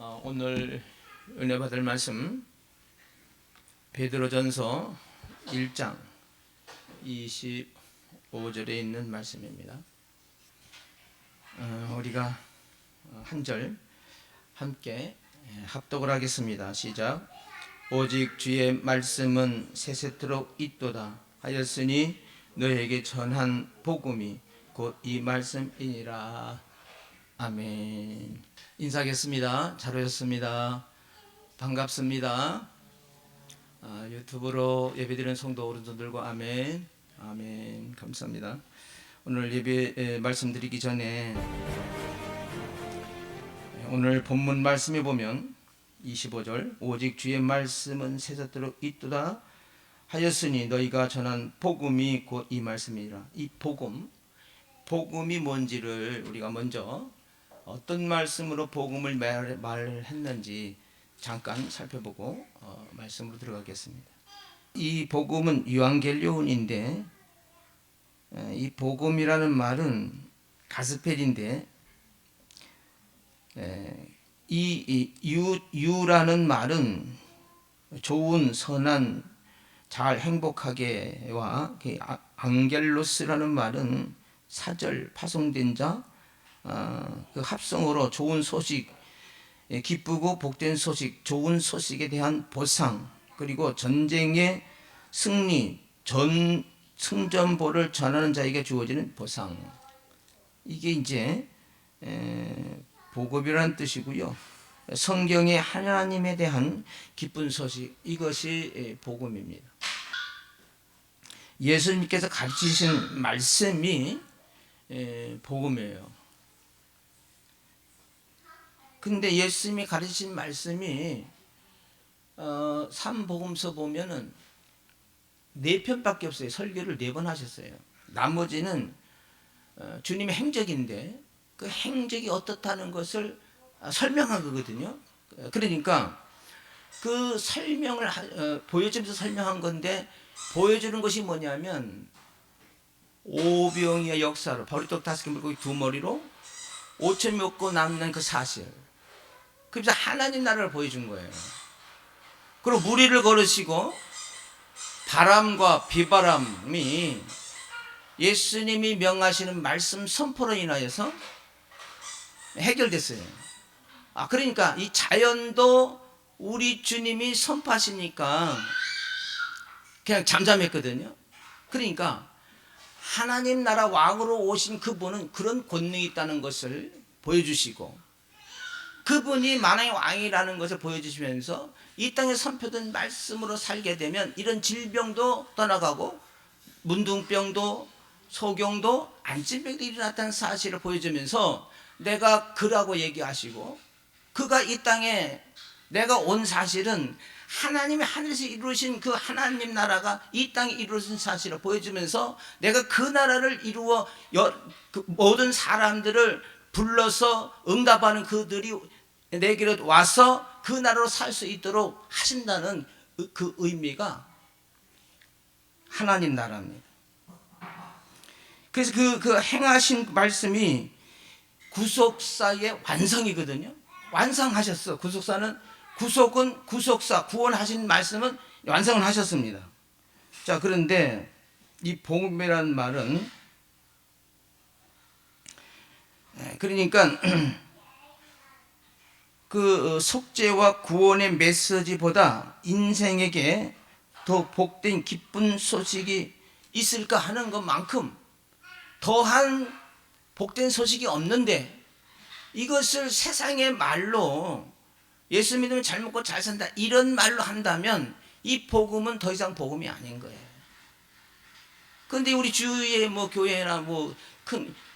오늘 은혜 받을 말씀 베드로전서 1장 25절에 있는 말씀입니다. 우리가 한 절 함께 합독을 하겠습니다. 시작. 오직 주의 말씀은 세세토록 있도다 하였으니 너에게 전한 복음이 곧 이 말씀이니라. 아멘. 인사하겠습니다. 잘 오셨습니다. 반갑습니다. 유튜브로 예배드리는 성도 어른들과 아멘. 아멘. 감사합니다. 오늘 예배 말씀드리기 전에 오늘 본문 말씀에 보면 25절 오직 주의 말씀은 세세토록 있도다 하였으니 너희가 전한 복음이 곧 이 말씀이라. 이 복음이 뭔지를 우리가 먼저 어떤 말씀으로 복음을 말했는지 잠깐 살펴보고 말씀으로 들어가겠습니다. 이 복음은 유앙겔리온인데 이 복음이라는 말은 가스펠인데 이 유라는 말은 좋은, 선한, 잘 행복하게와 앙겔로스라는 말은 사절, 파송된 자, 그 합성어로 좋은 소식, 기쁘고 복된 소식, 좋은 소식에 대한 보상, 그리고 전쟁의 승리, 승전보를 전하는 자에게 주어지는 보상. 이게 이제 복음이라는 뜻이고요. 성경의 하나님에 대한 기쁜 소식, 이것이 복음입니다. 예수님께서 가르치신 말씀이 복음이에요. 근데 예수님이 가르치신 말씀이 삼복음서 보면은 4편밖에 없어요. 설교를 4번 하셨어요. 나머지는 주님의 행적인데 그 행적이 어떻다는 것을 설명한 거거든요. 그러니까 그 설명을 보여주면서 설명한 건데, 보여주는 것이 뭐냐면 오병이의 역사로 버리떡 5개 물고기 2머리로 5천 먹고 남는 그 사실, 그래서 하나님 나라를 보여준 거예요. 그리고 무리를 걸으시고 바람과 비바람이 예수님이 명하시는 말씀 선포로 인하여서 해결됐어요. 그러니까 이 자연도 우리 주님이 선포하시니까 그냥 잠잠했거든요. 그러니까 하나님 나라 왕으로 오신 그분은 그런 권능이 있다는 것을 보여주시고, 그분이 만왕의 왕이라는 것을 보여주시면서 이 땅에 선포된 말씀으로 살게 되면 이런 질병도 떠나가고 문둥병도 소경도 안진병도 일어났다는 사실을 보여주면서 내가 그라고 얘기하시고, 그가 이 땅에 내가 온 사실은 하나님이 하늘에서 이루신 그 하나님 나라가 이 땅에 이루어진 사실을 보여주면서 내가 그 나라를 이루어 모든 사람들을 불러서 응답하는 그들이 내게로 와서 그 나라로 살 수 있도록 하신다는 그 의미가 하나님 나라입니다. 그래서 그 행하신 말씀이 구속사의 완성이거든요. 완성하셨어. 구속은 구속사, 구원하신 말씀은 완성을 하셨습니다. 자, 그런데 이 복음이라는 말은 그러니까 그 속죄와 구원의 메시지보다 인생에게 더 복된 기쁜 소식이 있을까 하는 것만큼 더한 복된 소식이 없는데, 이것을 세상의 말로 예수 믿으면 잘 먹고 잘 산다 이런 말로 한다면 이 복음은 더 이상 복음이 아닌 거예요. 그런데 우리 주위의 교회나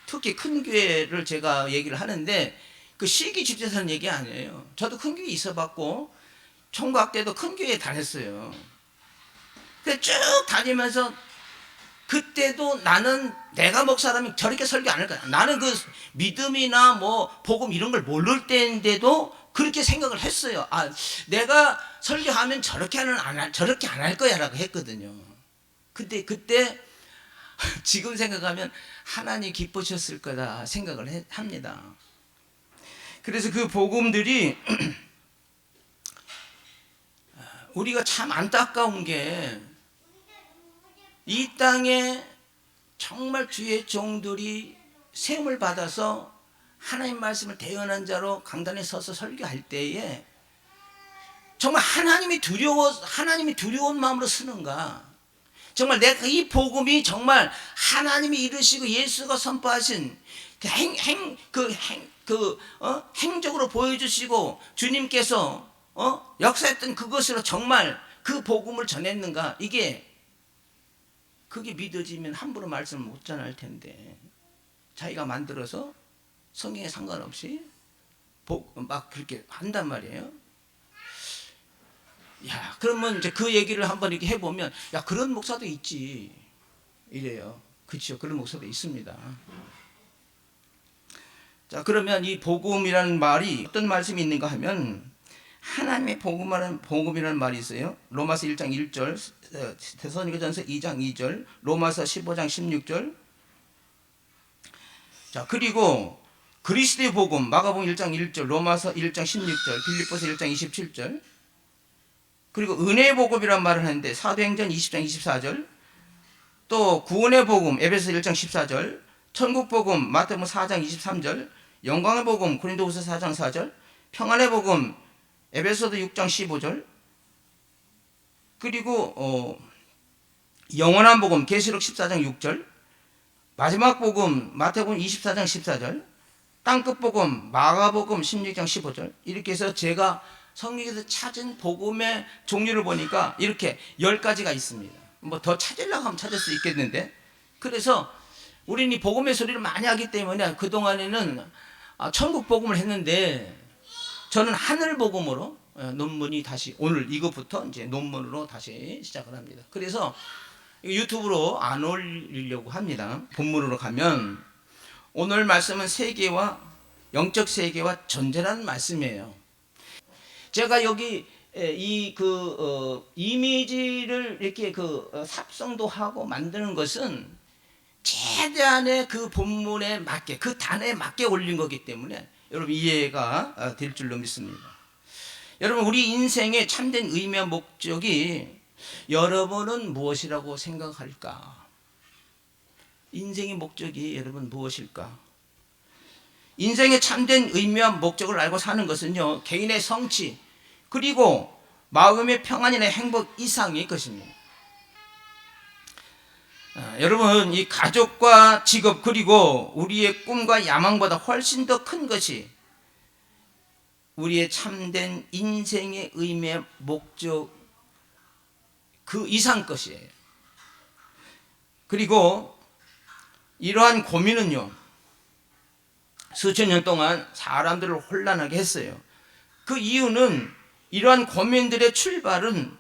특히 큰 교회를 제가 얘기를 하는데 그 시기 주제사는 얘기 아니에요. 저도 큰 교회 있어봤고 총각 때도 큰 교회에 다녔어요. 근데 쭉 다니면서 그때도 나는 내가 목사라면 저렇게 설교 안 할 거야. 나는 그 믿음이나 복음 이런 걸 모를 때인데도 그렇게 생각을 했어요. 내가 설교하면 저렇게 안 할 거야라고 했거든요. 근데 그때 지금 생각하면 하나님 기쁘셨을 거다 생각을 합니다. 그래서 그 복음들이 우리가 참 안타까운 게 이 땅에 정말 주의 종들이 세움을 받아서 하나님 말씀을 대언한 자로 강단에 서서 설교할 때에 정말 하나님이 두려운 마음으로 쓰는가? 정말 내가 이 복음이 정말 하나님이 이루시고 예수가 선포하신 행적으로 보여주시고 주님께서 역사했던 그것으로 정말 그 복음을 전했는가? 그게 믿어지면 함부로 말씀을 못 전할 텐데 자기가 만들어서 성경에 상관없이 막 그렇게 한단 말이에요. 야, 그러면 이제 그 얘기를 한번 이렇게 해보면, 야, 그런 목사도 있지. 이래요. 그렇죠. 그런 목사도 있습니다. 자, 그러면 이 복음이라는 말이 어떤 말씀이 있는가 하면, 하나님의 복음이라는 말이 있어요. 로마서 1장 1절, 데살로니가전서 2장 2절, 로마서 15장 16절. 자, 그리고 그리스도의 복음, 마가복음 1장 1절, 로마서 1장 16절, 빌립보서 1장 27절. 그리고 은혜의 복음이란 말을 하는데 사도행전 20장 24절, 또 구원의 복음 에베소 1장 14절, 천국 복음 마태복음 4장 23절, 영광의 복음 고린도후서 4장 4절, 평안의 복음 에베소서 6장 15절, 그리고 영원한 복음 계시록 14장 6절, 마지막 복음 마태복음 24장 14절, 땅끝 복음 마가복음 16장 15절. 이렇게 해서 제가 성경에서 찾은 복음의 종류를 보니까 이렇게 10가지가 있습니다. 뭐 더 찾으려고 하면 찾을 수 있겠는데, 그래서 우리는 이 복음의 소리를 많이 하기 때문에 그동안에는 천국 복음을 했는데, 저는 하늘 복음으로 논문이 다시 오늘 이것부터 이제 논문으로 다시 시작을 합니다. 그래서 유튜브로 안 올리려고 합니다. 본문으로 가면 오늘 말씀은 세계와 영적 세계와 전쟁이라는 말씀이에요. 제가 여기 이미지를 이렇게 삽성도 하고 만드는 것은 최대한의 그 본문에 맞게, 그 단어에 맞게 올린 거기 때문에 여러분 이해가 될 줄로 믿습니다. 여러분, 우리 인생의 참된 의미와 목적이 여러분은 무엇이라고 생각할까? 인생의 목적이 여러분 무엇일까? 인생의 참된 의미와 목적을 알고 사는 것은요, 개인의 성취 그리고 마음의 평안이나 행복 이상의 것입니다. 여러분, 이 가족과 직업 그리고 우리의 꿈과 야망보다 훨씬 더 큰 것이 우리의 참된 인생의 의미의 목적 그 이상 것이에요. 그리고 이러한 고민은요, 수천 년 동안 사람들을 혼란하게 했어요. 그 이유는 이러한 고민들의 출발은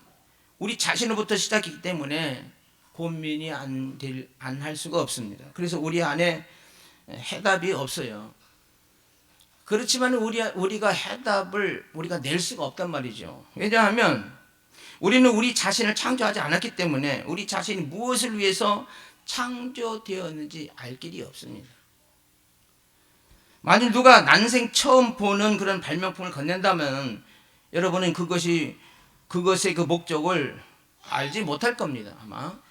우리 자신으로부터 시작이기 때문에 고민이 안 할 수가 없습니다. 그래서 우리 안에 해답이 없어요. 그렇지만 우리가 해답을 우리가 낼 수가 없단 말이죠. 왜냐하면 우리는 우리 자신을 창조하지 않았기 때문에 우리 자신이 무엇을 위해서 창조되었는지 알 길이 없습니다. 만일 누가 난생 처음 보는 그런 발명품을 건넨다면 여러분은 그것의 그 목적을 알지 못할 겁니다. 아마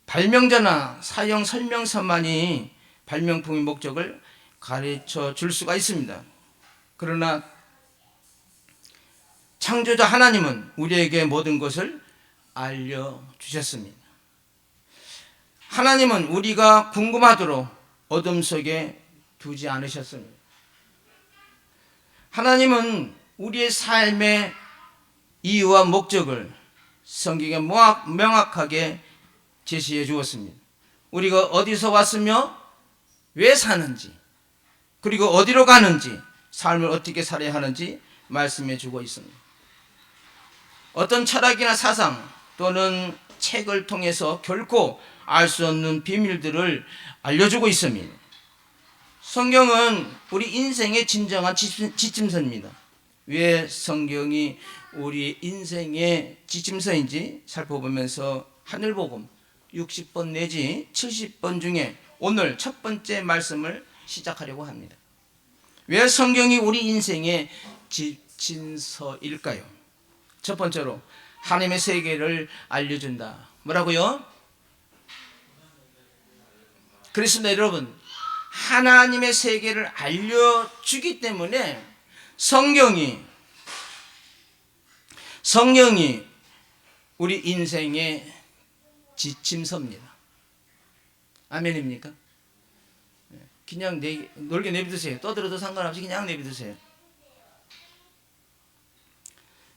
발명자나 사용 설명서만이 발명품의 목적을 가르쳐 줄 수가 있습니다. 그러나 창조자 하나님은 우리에게 모든 것을 알려주셨습니다. 하나님은 우리가 궁금하도록 어둠 속에 두지 않으셨습니다. 하나님은 우리의 삶의 이유와 목적을 성경에 명확하게 제시해 주었습니다. 우리가 어디서 왔으며 왜 사는지, 그리고 어디로 가는지, 삶을 어떻게 살아야 하는지 말씀해 주고 있습니다. 어떤 철학이나 사상 또는 책을 통해서 결코 알 수 없는 비밀들을 알려주고 있습니다. 성경은 우리 인생의 진정한 지침서입니다. 왜 성경이 우리 인생의 지침서인지 살펴보면서 하늘복음 60번 내지 70번 중에 오늘 첫 번째 말씀을 시작하려고 합니다. 왜 성경이 우리 인생의 지침서일까요? 첫 번째로 하나님의 세계를 알려준다. 뭐라고요? 그렇습니다, 여러분. 하나님의 세계를 알려주기 때문에 성경이 우리 인생의 지침서입니다. 아멘입니까? 그냥 놀게 내비두세요. 떠들어도 상관없이 그냥 내비두세요.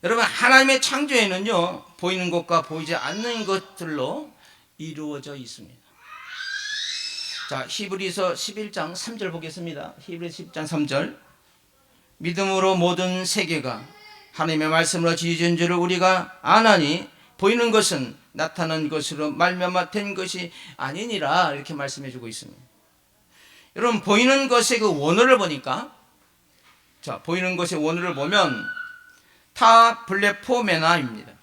여러분, 하나님의 창조에는요, 보이는 것과 보이지 않는 것들로 이루어져 있습니다. 자, 히브리서 11장 3절 보겠습니다. 히브리서 10장 3절. 믿음으로 모든 세계가 하나님의 말씀으로 지어진 줄을 우리가 아나니 보이는 것은 나타난 것으로 말미암아 된 것이 아니니라, 이렇게 말씀해 주고 있습니다. 여러분, 보이는 것의 그 원어를 보니까, 자, 보이는 것의 원어를 보면 타 블레포메나입니다.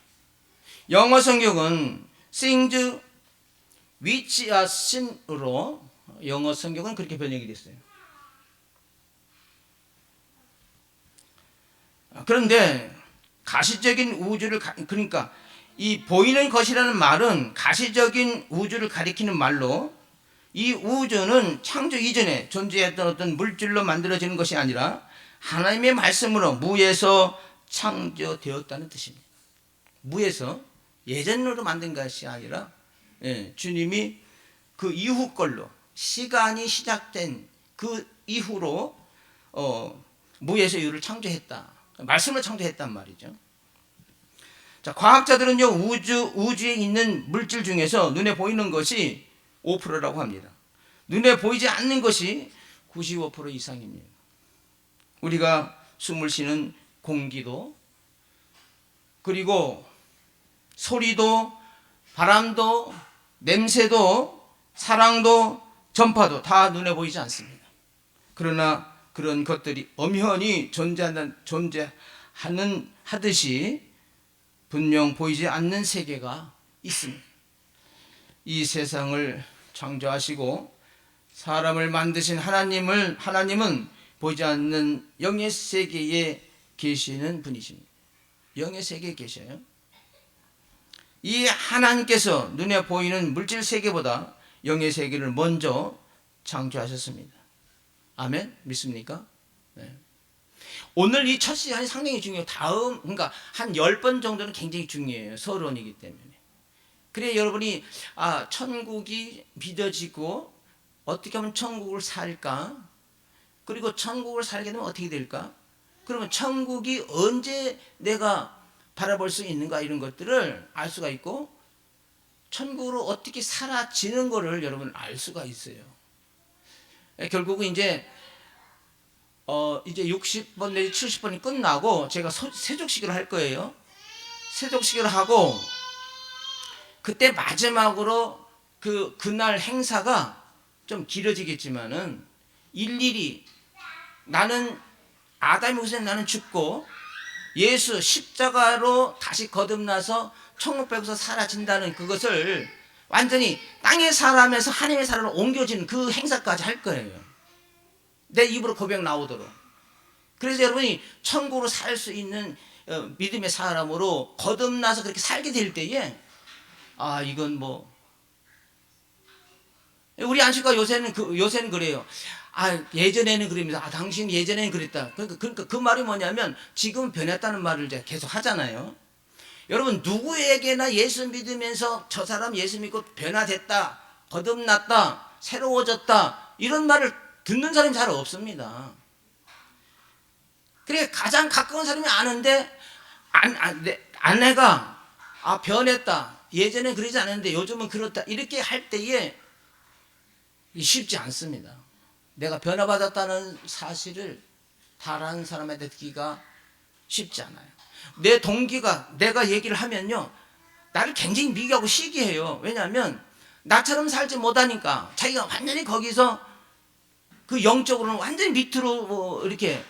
영어 성경은 things which are seen으로 영어 성경은 그렇게 번역이 됐어요. 그런데 가시적인 우주를 그러니까 이 보이는 것이라는 말은 가시적인 우주를 가리키는 말로, 이 우주는 창조 이전에 존재했던 어떤 물질로 만들어지는 것이 아니라 하나님의 말씀으로 무에서 창조되었다는 뜻입니다. 무에서, 예전으로 만든 것이 아니라 주님이 그 이후 걸로, 시간이 시작된 그 이후로 무에서 유를 창조했다. 말씀을 창조했단 말이죠. 자, 과학자들은요, 우주에 있는 물질 중에서 눈에 보이는 것이 5%라고 합니다. 눈에 보이지 않는 것이 95% 이상입니다. 우리가 숨을 쉬는 공기도, 그리고 소리도, 바람도, 냄새도, 사랑도, 전파도 다 눈에 보이지 않습니다. 그러나 그런 것들이 엄연히 하듯이 분명 보이지 않는 세계가 있습니다. 이 세상을 창조하시고 사람을 만드신 하나님은 보이지 않는 영의 세계에 계시는 분이십니다. 영의 세계에 계셔요. 이 하나님께서 눈에 보이는 물질 세계보다 영의 세계를 먼저 창조하셨습니다. 아멘? 믿습니까? 네. 오늘 이 첫 시간이 상당히 중요해요. 그러니까 한 10번 정도는 굉장히 중요해요. 서론이기 때문에. 그래 여러분이 천국이 믿어지고 어떻게 하면 천국을 살까? 그리고 천국을 살게 되면 어떻게 될까? 그러면 천국이 언제 내가 바라볼 수 있는가, 이런 것들을 알 수가 있고, 천국으로 어떻게 사라지는 것을 여러분 알 수가 있어요. 결국은 이제 60번 내지 70번이 끝나고 제가 세족식을 할 거예요. 세족식을 하고 그때 마지막으로 그날 행사가 좀 길어지겠지만은 일일이 나는 아담이 우선 나는 죽고 예수 십자가로 다시 거듭나서 천국 백에서 사라진다는 그것을 완전히 땅의 사람에서 하나님의 사람으로 옮겨지는 그 행사까지 할 거예요. 내 입으로 고백 나오도록. 그래서 여러분이 천국으로 살 수 있는 믿음의 사람으로 거듭나서 그렇게 살게 될 때에 이건 뭐 우리 안식과 요새는 그래요. 예전에는 그러면서 당신 예전에는 그랬다. 그러니까 그 말이 뭐냐면 지금 변했다는 말을 이제 계속 하잖아요. 여러분, 누구에게나 예수 믿으면서 저 사람 예수 믿고 변화됐다, 거듭났다, 새로워졌다, 이런 말을 듣는 사람이 잘 없습니다. 그래 가장 가까운 사람이 아는데 아내가 변했다, 예전엔 그러지 않았는데 요즘은 그렇다, 이렇게 할 때에 쉽지 않습니다. 내가 변화받았다는 사실을 다른 사람한테 듣기가 쉽지 않아요. 내 동기가 내가 얘기를 하면요, 나를 굉장히 미워하고 시기해요. 왜냐하면 나처럼 살지 못하니까 자기가 완전히 거기서 그 영적으로는 완전히 밑으로 이렇게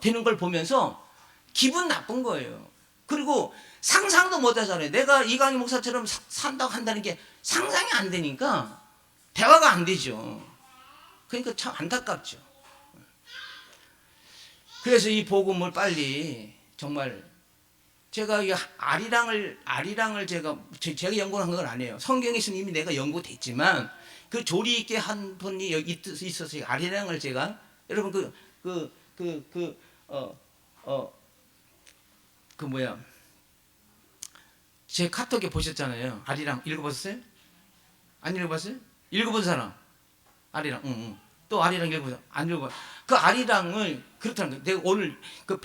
되는 걸 보면서 기분 나쁜 거예요. 그리고 상상도 못 하잖아요. 내가 이강희 목사처럼 산다고 한다는 게 상상이 안 되니까 대화가 안 되죠. 그러니까 참 안타깝죠. 그래서 이 복음을 빨리 정말 제가 이 아리랑을 제가 연구한 건 아니에요. 성경에서는 이미 내가 연구됐지만 그 조리 있게 한 분이 여기 있어서 아리랑을 제가 여러분 제 카톡에 보셨잖아요. 아리랑 읽어봤어요? 안 읽어봤어요? 읽어본 사람 아리랑 응. 또 아리랑 읽어보자. 안 읽어봐. 그 아리랑을 그렇다는 거예요. 내가 오늘 그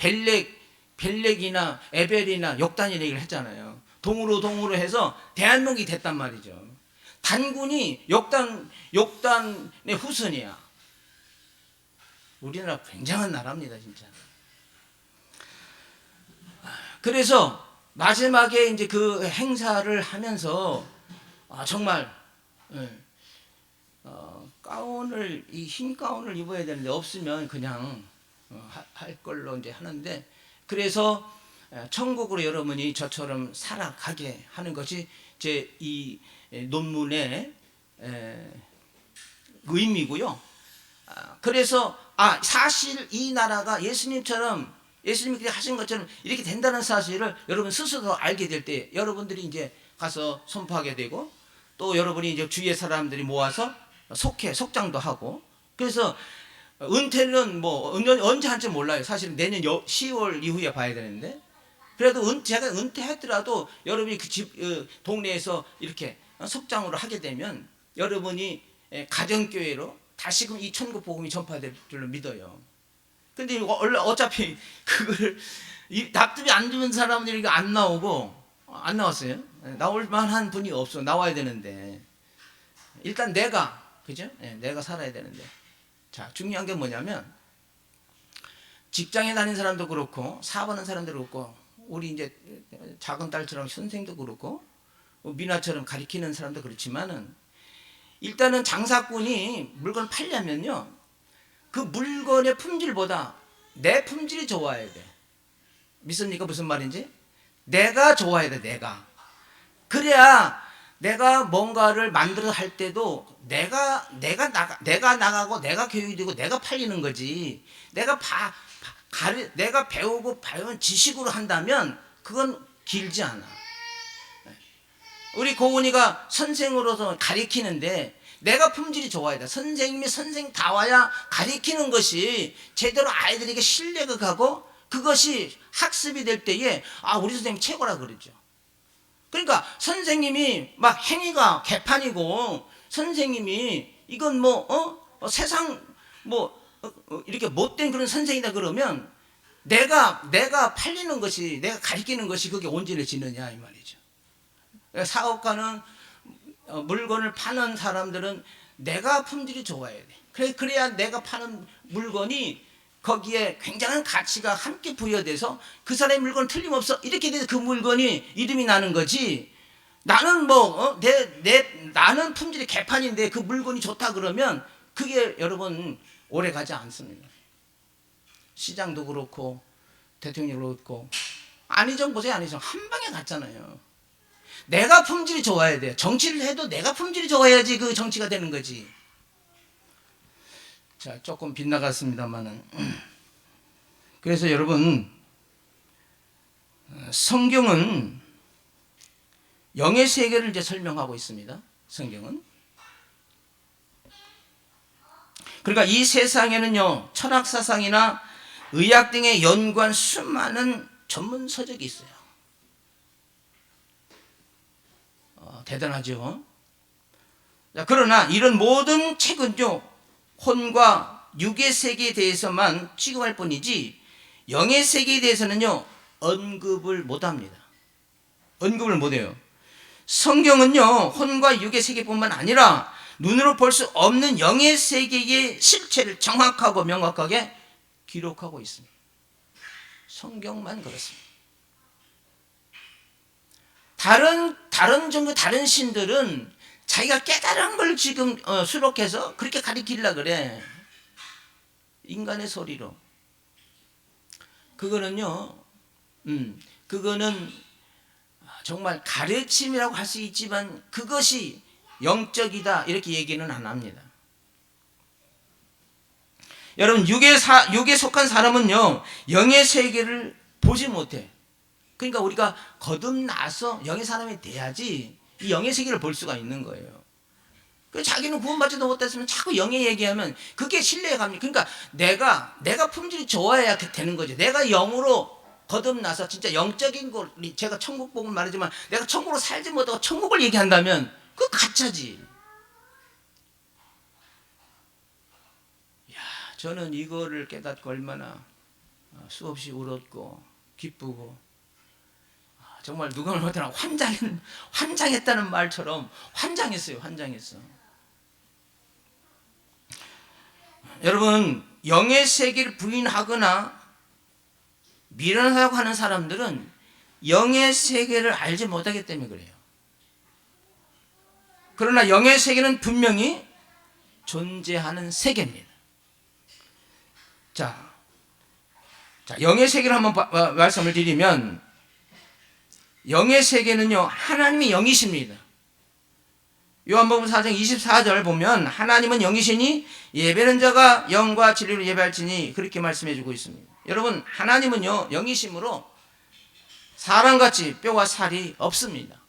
벨렉이나 에벨이나 역단이라 얘기를 했잖아요. 동으로 해서 대한민국이 됐단 말이죠. 단군이 역단의 후손이야. 우리나라 굉장한 나라입니다, 진짜. 그래서 마지막에 이제 그 행사를 하면서 정말 가운을 이 흰 가운을 입어야 되는데 없으면 그냥 할 걸로 이제 하는데 그래서 천국으로 여러분이 저처럼 살아가게 하는 것이 제 이 논문의 의미고요. 그래서 사실 이 나라가 예수님이 하신 것처럼 이렇게 된다는 사실을 여러분 스스로 알게 될 때 여러분들이 이제 가서 선포하게 되고 또 여러분이 이제 주위의 사람들이 모아서 속장도 하고 그래서 은퇴는 뭐 언제 할지 몰라요. 사실 내년 10월 이후에 봐야 되는데 그래도 제가 은퇴했더라도 여러분이 그 집 동네에서 이렇게 속장으로 하게 되면 여러분이 가정교회로 다시금 이 천국 복음이 전파될 줄로 믿어요. 근데 어차피 그걸 납득이 안 되는 사람들이 안 나오고 안 나왔어요. 나올 만한 분이 없어. 나와야 되는데 일단 그죠? 내가 살아야 되는데 자 중요한 게 뭐냐면 직장에 다니는 사람도 그렇고 사업하는 사람도 그렇고 우리 이제 작은 딸처럼 선생도 그렇고 미나처럼 가리키는 사람도 그렇지만은 일단은 장사꾼이 물건을 팔려면요 그 물건의 품질보다 내 품질이 좋아야 돼. 믿습니까? 무슨 말인지? 내가 좋아야 돼. 내가. 그래야 내가 뭔가를 만들어 할 때도 내가 나가고 내가 교육이 되고 내가 팔리는 거지. 내가 배우고 배운 지식으로 한다면 그건 길지 않아. 우리 고은이가 선생으로서 가리키는데 내가 품질이 좋아야 돼. 선생님이 선생다워야 가리키는 것이 제대로 아이들에게 신뢰가 가고 그것이 학습이 될 때에 우리 선생님 최고라 그러죠. 그러니까 선생님이 막 행위가 개판이고 선생님이 이건 세상 이렇게 못된 그런 선생이다 그러면 내가 팔리는 것이 내가 가리키는 것이 그게 온전해지느냐 이 말이죠. 사업가는 물건을 파는 사람들은 내가 품질이 좋아야 돼. 그래야 내가 파는 물건이 거기에 굉장한 가치가 함께 부여돼서 그 사람의 물건은 틀림없어 이렇게 돼서 그 물건이 이름이 나는 거지. 나는 나는 품질이 개판인데 그 물건이 좋다 그러면 그게 여러분 오래 가지 않습니다. 시장도 그렇고 대통령도 그렇고 안희정 보세요. 안희정 한 방에 갔잖아요. 내가 품질이 좋아야 돼. 정치를 해도 내가 품질이 좋아야지 그 정치가 되는 거지. 자, 조금 빗나갔습니다만은. 그래서 여러분, 성경은 영의 세계를 이제 설명하고 있습니다. 성경은. 그러니까 이 세상에는요, 철학사상이나 의학 등에 연구한 수많은 전문 서적이 있어요. 대단하죠. 자, 그러나 이런 모든 책은요 혼과 육의 세계에 대해서만 취급할 뿐이지 영의 세계에 대해서는요 언급을 못합니다. 언급을 못해요. 성경은요 혼과 육의 세계뿐만 아니라 눈으로 볼 수 없는 영의 세계의 실체를 정확하고 명확하게 기록하고 있습니다. 성경만 그렇습니다. 다른 신들은 자기가 깨달은 걸 지금 수록해서 그렇게 가리키려고 그래. 인간의 소리로. 그거는요, 그거는 정말 가르침이라고 할 수 있지만 그것이 영적이다 이렇게 얘기는 안 합니다. 여러분 육에 속한 사람은요 영의 세계를 보지 못해. 그러니까 우리가 거듭나서 영의 사람이 돼야지 이 영의 세계를 볼 수가 있는 거예요. 그 자기는 구원받지도 못했으면 자꾸 영의 얘기하면 그게 신뢰가 갑니다. 그러니까 내가 품질이 좋아야 되는 거죠. 내가 영으로 거듭나서 진짜 영적인 걸, 제가 천국 복음 말하지만 내가 천국으로 살지 못하고 천국을 얘기한다면 그거 가짜지. 야, 저는 이거를 깨닫고 얼마나 수없이 울었고 기쁘고 정말 누가 말하더라 환장했다는 말처럼 환장했어요. 환장했어. 여러분 영의 세계를 부인하거나 미련하다고 하는 사람들은 영의 세계를 알지 못하기 때문에 그래요. 그러나 영의 세계는 분명히 존재하는 세계입니다. 자, 영의 세계를 한번 말씀을 드리면 영의 세계는요 하나님이 영이십니다. 요한복음 4장 24절 보면 하나님은 영이시니 예배는 자가 영과 진리로 예배할지니 그렇게 말씀해 주고 있습니다. 여러분 하나님은요 영이심으로 사람같이 뼈와 살이 없습니다.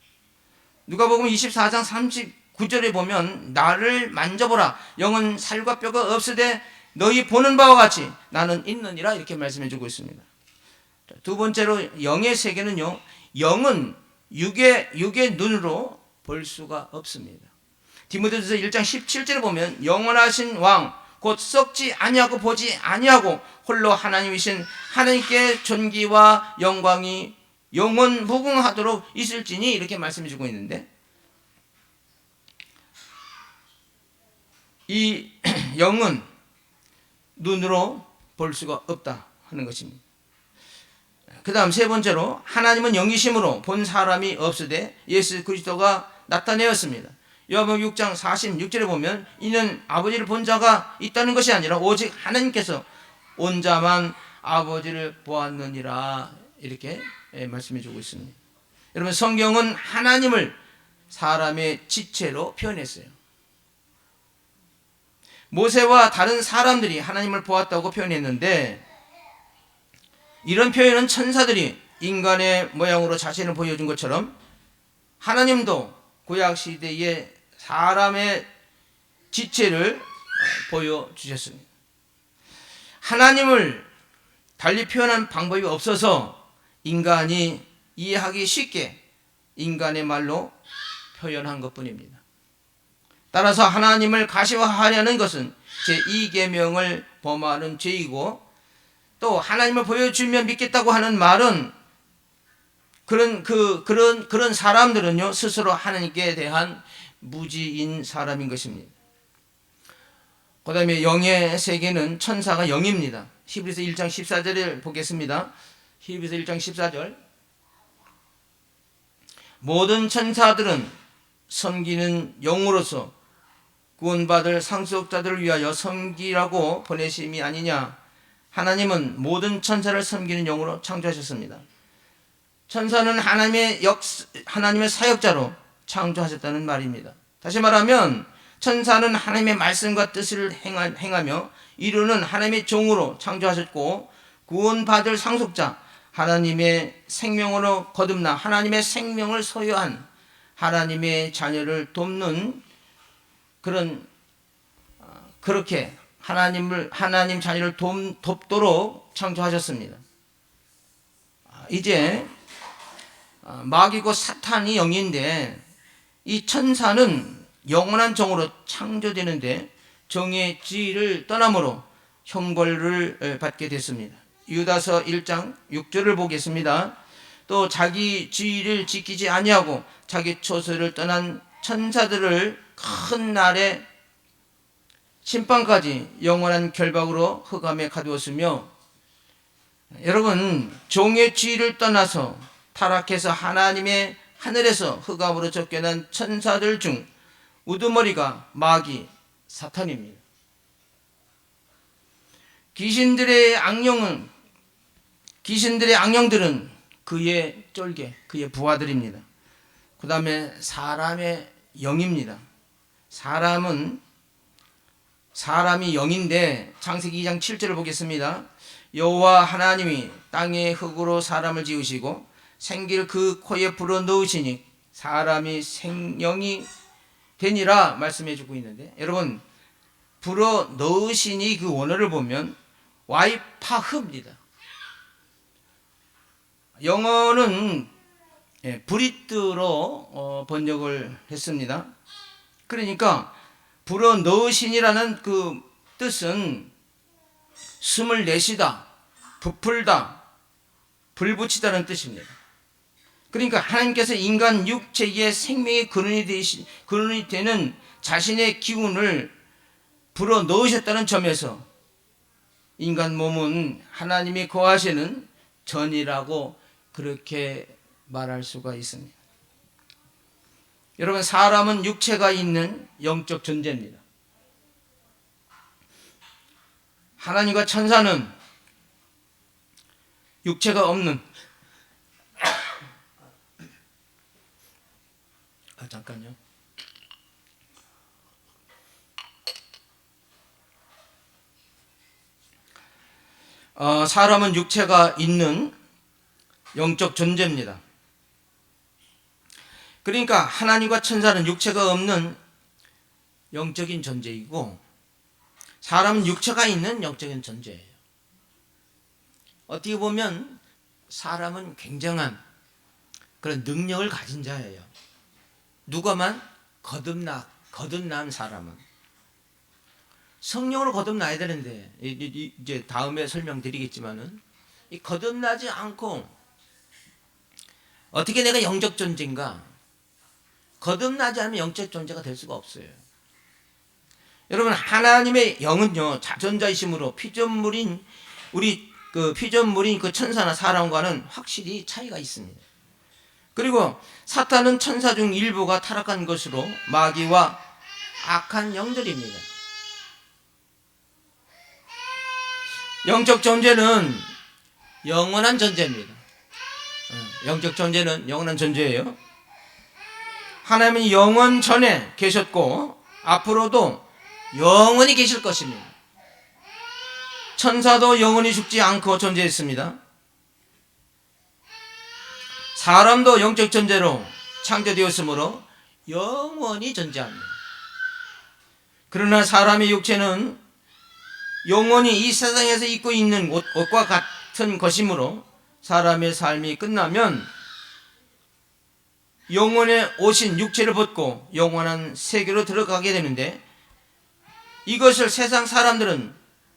누가복음 24장 39절에 보면 나를 만져보라 영은 살과 뼈가 없으되 너희 보는 바와 같이 나는 있느니라 이렇게 말씀해 주고 있습니다. 두 번째로 영의 세계는요 영은 육의 눈으로 볼 수가 없습니다. 디모데전서 1장 17절에 보면 영원하신 왕 곧 썩지 아니하고 보지 아니하고 홀로 하나님이신 하나님께 존귀와 영광이 영원 무궁하도록 있을지니 이렇게 말씀해 주고 있는데 이 영은 눈으로 볼 수가 없다 하는 것입니다. 그 다음 세 번째로 하나님은 영이심으로 본 사람이 없으되 예수 그리스도가 나타내었습니다. 요한복음 6장 46절에 보면 이는 아버지를 본 자가 있다는 것이 아니라 오직 하나님께서 온 자만 아버지를 보았느니라 이렇게 말씀해 주고 있습니다. 여러분 성경은 하나님을 사람의 지체로 표현했어요. 모세와 다른 사람들이 하나님을 보았다고 표현했는데 이런 표현은 천사들이 인간의 모양으로 자신을 보여준 것처럼 하나님도 구약시대에 사람의 지체를 보여주셨습니다. 하나님을 달리 표현한 방법이 없어서 인간이 이해하기 쉽게 인간의 말로 표현한 것뿐입니다. 따라서 하나님을 가시화하려는 것은 제2계명을 범하는 죄이고 또 하나님을 보여주면 믿겠다고 하는 말은 그런 사람들은요 스스로 하나님께 대한 무지인 사람인 것입니다. 그 다음에 영의 세계는 천사가 영입니다. 히브리서 1장 14절을 보겠습니다. 히브리서 1장 14절 모든 천사들은 섬기는 영으로서 구원받을 상속자들을 위하여 섬기라고 보내심이 아니냐. 하나님은 모든 천사를 섬기는 영으로 창조하셨습니다. 천사는 하나님의 사역자로 창조하셨다는 말입니다. 다시 말하면 천사는 하나님의 말씀과 뜻을 행하며 이루는 하나님의 종으로 창조하셨고 구원받을 상속자 하나님의 생명으로 거듭나 하나님의 생명을 소유한 하나님의 자녀를 돕는 그렇게 하나님 자녀를 돕도록 창조하셨습니다. 이제 마귀고 사탄이 영인데 이 천사는 영원한 종으로 창조되는데 종의 지위를 떠남으로 형벌을 받게 됐습니다. 유다서 1장 6절을 보겠습니다. 또 자기 지위를 지키지 아니하고 자기 초소를 떠난 천사들을 큰 날에 심판까지 영원한 결박으로 흑암에 가두었으며 여러분 종의 지위를 떠나서 타락해서 하나님의 하늘에서 흑암으로 쫓겨난 천사들 중 우두머리가 마귀 사탄입니다. 귀신들의 악령들은 그의 쫄개, 그의 부하들입니다. 그 다음에 사람의 영입니다. 사람은 사람이 영인데 창세기 2장 7절을 보겠습니다. 여호와 하나님이 땅의 흙으로 사람을 지으시고 생기를 그 코에 불어 넣으시니 사람이 생명이 되니라 말씀해 주고 있는데, 여러분 불어 넣으시니 그 원어를 보면 와이파흐입니다. 영어는 브리트로 번역을 했습니다. 그러니까 불어 넣으시니라는 그 뜻은 숨을 내쉬다, 부풀다, 불붙이다는 뜻입니다. 그러니까 하나님께서 인간 육체의 생명의 근원이 되는 자신의 기운을 불어 넣으셨다는 점에서 인간 몸은 하나님이 거하시는 전이라고 그렇게 말할 수가 있습니다. 여러분, 사람은 육체가 있는 영적 존재입니다. 하나님과 천사는 육체가 없는 잠깐요. 사람은 육체가 있는 영적 존재입니다. 그러니까 하나님과 천사는 육체가 없는 영적인 존재이고, 사람은 육체가 있는 영적인 존재예요. 어떻게 보면 사람은 굉장한 그런 능력을 가진 자예요. 누가만 거듭난 사람은. 성령으로 거듭나야 되는데, 이제 다음에 설명드리겠지만은, 이 거듭나지 않고 어떻게 내가 영적 존재인가? 거듭나지 않으면 영적 존재가 될 수가 없어요. 여러분, 하나님의 영은요, 자존자이심으로 피조물인 그 천사나 사람과는 확실히 차이가 있습니다. 그리고 사탄은 천사 중 일부가 타락한 것으로 마귀와 악한 영들입니다. 영적 존재는 영원한 존재입니다. 영적 존재는 영원한 존재예요. 하나님은 영원 전에 계셨고 앞으로도 영원히 계실 것입니다. 천사도 영원히 죽지 않고 존재했습니다. 사람도 영적 존재로 창조되었으므로 영원히 존재합니다. 그러나 사람의 육체는 영원히 이 세상에서 입고 있는 옷과 같은 것이므로 사람의 삶이 끝나면 영원의 옷인 육체를 벗고 영원한 세계로 들어가게 되는데, 이것을 세상 사람들은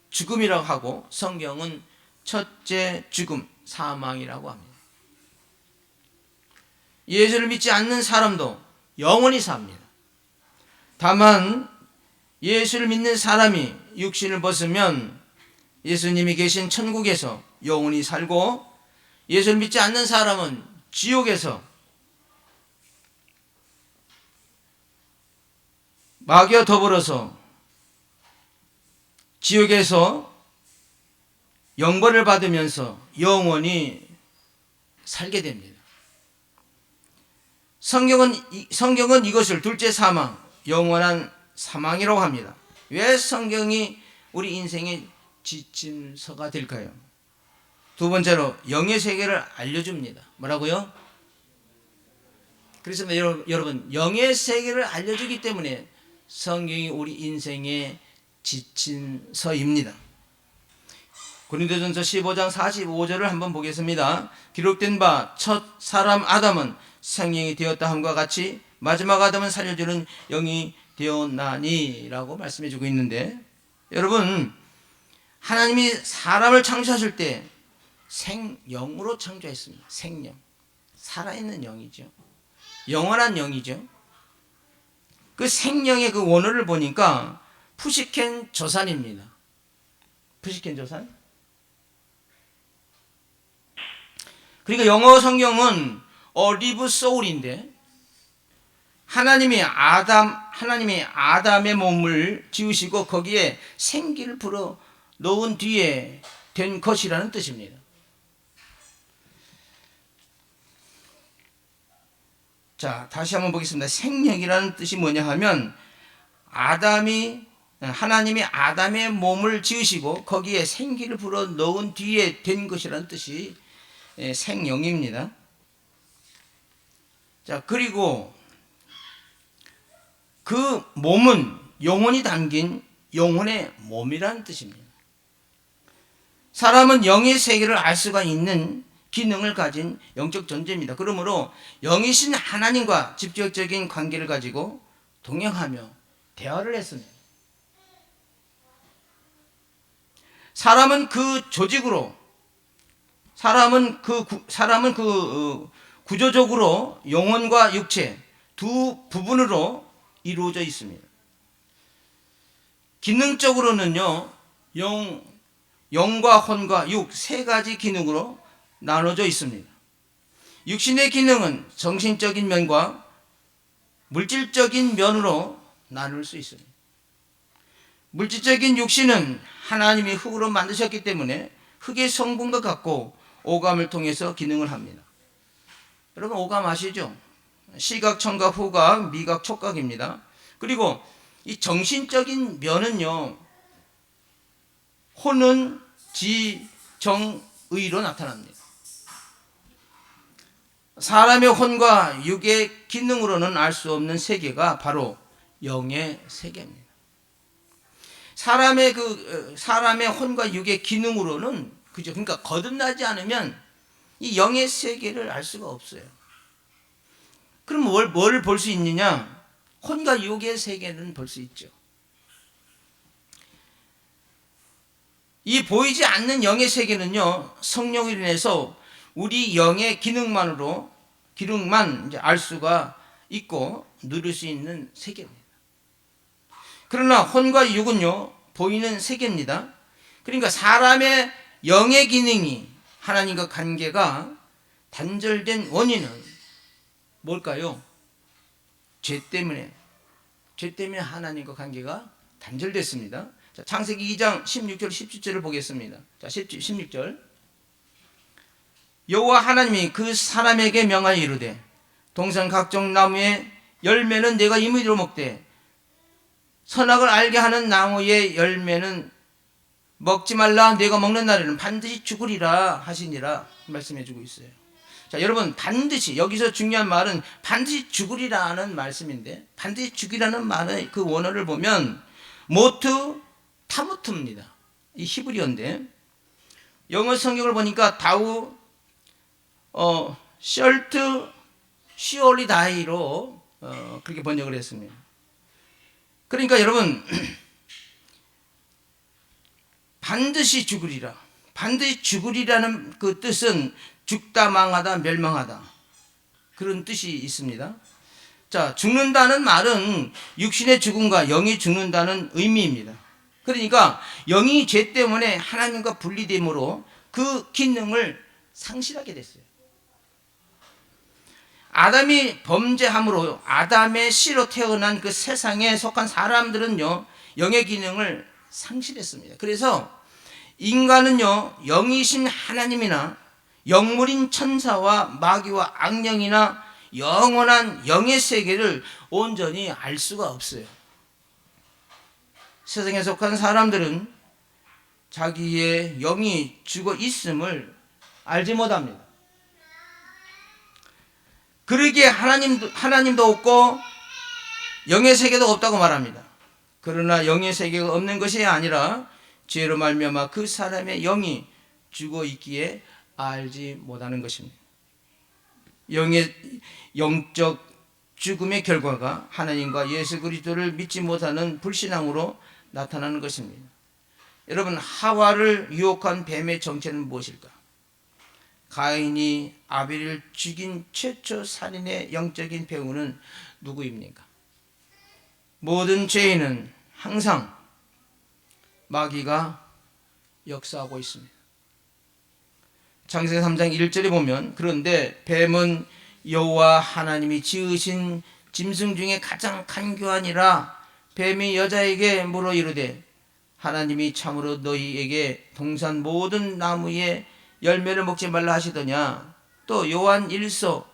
죽음이라고 하고 성경은 첫째 죽음, 사망이라고 합니다. 예수를 믿지 않는 사람도 영원히 삽니다. 다만 예수를 믿는 사람이 육신을 벗으면 예수님이 계신 천국에서 영원히 살고, 예수를 믿지 않는 사람은 지옥에서 마귀와 더불어서 지옥에서 영벌을 받으면서 영원히 살게 됩니다. 성경은 이것을 둘째 사망, 영원한 사망이라고 합니다. 왜 성경이 우리 인생의 지침서가 될까요? 두 번째로 영의 세계를 알려줍니다. 뭐라고요? 그래서 여러분, 영의 세계를 알려주기 때문에 성경이 우리 인생의 지침서입니다. 고린도전서 15장 45절을 한번 보겠습니다. 기록된 바 첫 사람 아담은 생명이 되었다 함과 같이 마지막 아담은 살려주는 영이 되었나니 라고 말씀해 주고 있는데, 여러분, 하나님이 사람을 창조하실 때 생영으로 창조했습니다. 생영, 살아있는 영이죠. 영원한 영이죠. 그 생명의 그 원어를 보니까 푸시켄 조산입니다. 푸시켄 조산. 그러니까 영어 성경은 live soul인데, 하나님이 아담의 몸을 지으시고 거기에 생기를 불어 넣은 뒤에 된 것이라는 뜻입니다. 자, 다시 한번 보겠습니다. 생명이라는 뜻이 뭐냐 하면, 아담이 하나님이 아담의 몸을 지으시고 거기에 생기를 불어 넣은 뒤에 된 것이라는 뜻이 생영입니다. 자, 그리고 그 몸은 영혼이 담긴 영혼의 몸이라는 뜻입니다. 사람은 영의 세계를 알 수가 있는 기능을 가진 영적 존재입니다. 그러므로 영이신 하나님과 직접적인 관계를 가지고 동행하며 대화를 했습니다. 사람은 그 조직으로, 사람은 구조적으로 영혼과 육체 두 부분으로 이루어져 있습니다. 기능적으로는요, 영과 혼과 육 세 가지 기능으로 나눠져 있습니다. 육신의 기능은 정신적인 면과 물질적인 면으로 나눌 수 있습니다. 물질적인 육신은 하나님이 흙으로 만드셨기 때문에 흙의 성분과 같고 오감을 통해서 기능을 합니다. 여러분, 오감 아시죠? 시각, 청각, 후각, 미각, 촉각입니다. 그리고 이 정신적인 면은요, 혼은 지, 정, 의로 나타납니다. 사람의 혼과 육의 기능으로는 알 수 없는 세계가 바로 영의 세계입니다. 사람의 혼과 육의 기능으로는, 그죠? 그러니까 거듭나지 않으면 이 영의 세계를 알 수가 없어요. 그럼 뭘 볼 수 있느냐? 혼과 육의 세계는 볼 수 있죠. 이 보이지 않는 영의 세계는요, 성령으로 인해서 우리 영의 기능만 이제 알 수가 있고 누릴 수 있는 세계입니다. 그러나 혼과 육은요, 보이는 세계입니다. 그러니까 사람의 영의 기능이 하나님과 관계가 단절된 원인은 뭘까요? 죄 때문에 하나님과 관계가 단절됐습니다. 자, 창세기 2장 16절 17절을 보겠습니다. 자, 16절. 여호와 하나님이 그 사람에게 명하여 이르되 동산 각종 나무의 열매는 내가 임의로 먹되 선악을 알게 하는 나무의 열매는 먹지 말라. 내가 먹는 날에는 반드시 죽으리라 하시니라 말씀해 주고 있어요. 자, 여러분, 반드시, 여기서 중요한 말은 반드시 죽으리라는 말씀인데, 반드시 죽이라는 말의 그 원어를 보면 모트 타무트입니다. 이 히브리어인데, 영어 성경을 보니까 다우 셜트 시올리 다이로 그렇게 번역을 했습니다. 그러니까 여러분, 반드시 죽으리라. 반드시 죽으리라는 그 뜻은 죽다, 망하다, 멸망하다, 그런 뜻이 있습니다. 자, 죽는다는 말은 육신의 죽음과 영이 죽는다는 의미입니다. 그러니까 영이 죄 때문에 하나님과 분리됨으로 그 기능을 상실하게 됐어요. 아담이 범죄함으로 아담의 씨로 태어난 그 세상에 속한 사람들은요, 영의 기능을 상실했습니다. 그래서 인간은요, 영이신 하나님이나 영물인 천사와 마귀와 악령이나 영원한 영의 세계를 온전히 알 수가 없어요. 세상에 속한 사람들은 자기의 영이 죽어 있음을 알지 못합니다. 그러기에 하나님도 없고 영의 세계도 없다고 말합니다. 그러나 영의 세계가 없는 것이 아니라 죄로 말미암아 그 사람의 영이 죽어 있기에 알지 못하는 것입니다. 영적 죽음의 결과가 하나님과 예수 그리스도를 믿지 못하는 불신앙으로 나타나는 것입니다. 여러분, 하와를 유혹한 뱀의 정체는 무엇일까? 가인이 아벨을 죽인 최초 살인의 영적인 배우는 누구입니까? 모든 죄인은 항상 마귀가 역사하고 있습니다. 창세기 3장 1절에 보면, 그런데 뱀은 여호와 하나님이 지으신 짐승 중에 가장 간교하니라. 뱀이 여자에게 물어 이르되 하나님이 참으로 너희에게 동산 모든 나무의 열매를 먹지 말라 하시더냐. 또 요한 1서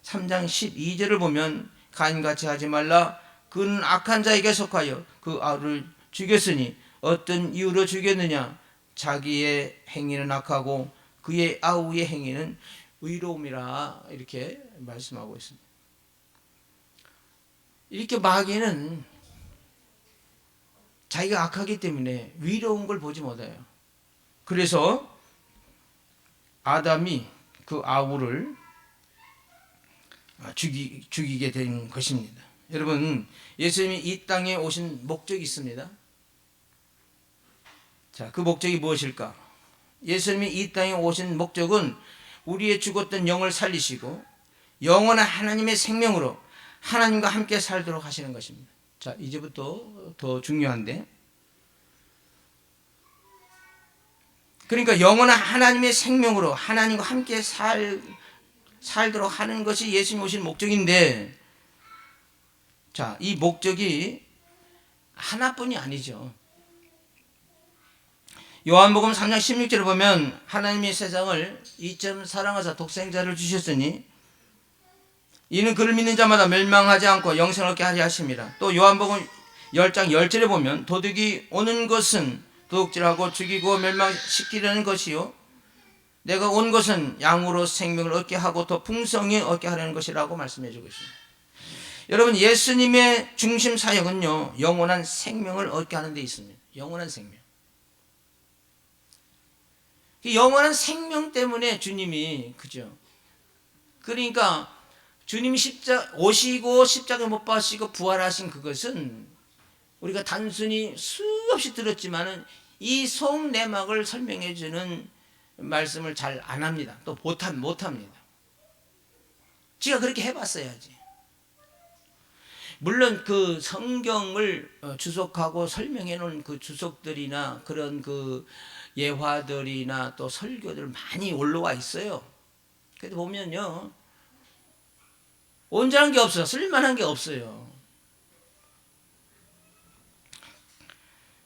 3장 12절을 보면 가인같이 하지 말라. 그는 악한 자에게 속하여 그 알을 죽였으니 어떤 이유로 죽였느냐? 자기의 행위는 악하고 그의 아우의 행위는 의로움이라 이렇게 말씀하고 있습니다. 이렇게 마귀는 자기가 악하기 때문에 의로운 걸 보지 못해요. 그래서 아담이 그 아우를 죽이게 된 것입니다. 여러분, 예수님이 이 땅에 오신 목적이 있습니다. 자, 그 목적이 무엇일까? 예수님이 이 땅에 오신 목적은 우리의 죽었던 영을 살리시고 영원한 하나님의 생명으로 하나님과 함께 살도록 하시는 것입니다. 자, 이제부터 더 중요한데, 그러니까 영원한 하나님의 생명으로 하나님과 함께 살도록 하는 것이 예수님 오신 목적인데, 자, 이 목적이 하나뿐이 아니죠. 요한복음 3장 16절을 보면 하나님이 세상을 이처럼 사랑하사 독생자를 주셨으니 이는 그를 믿는 자마다 멸망하지 않고 영생을 얻게 하려 하심이라. 또 요한복음 10장 10절에 보면 도둑이 오는 것은 도둑질하고 죽이고 멸망시키려는 것이요 내가 온 것은 양으로 생명을 얻게 하고 더 풍성히 얻게 하려는 것이라고 말씀해 주고 있습니다. 여러분, 예수님의 중심 사역은요 영원한 생명을 얻게 하는 데 있습니다. 영원한 생명. 영원한 생명 때문에 주님이, 그죠? 그러니까 주님이 오시고 십자가에 못 박히시고 부활하신 그것은 우리가 단순히 수없이 들었지만은 이 속내막을 설명해 주는 말씀을 잘 안 합니다. 또 못합니다. 지가 그렇게 해봤어야지. 물론 그 성경을 주석하고 설명해 놓은 그 주석들이나 그런 그 예화들이나 또 설교들 많이 올라와 있어요. 그래도 보면요 온전한 게 없어요. 쓸만한 게 없어요.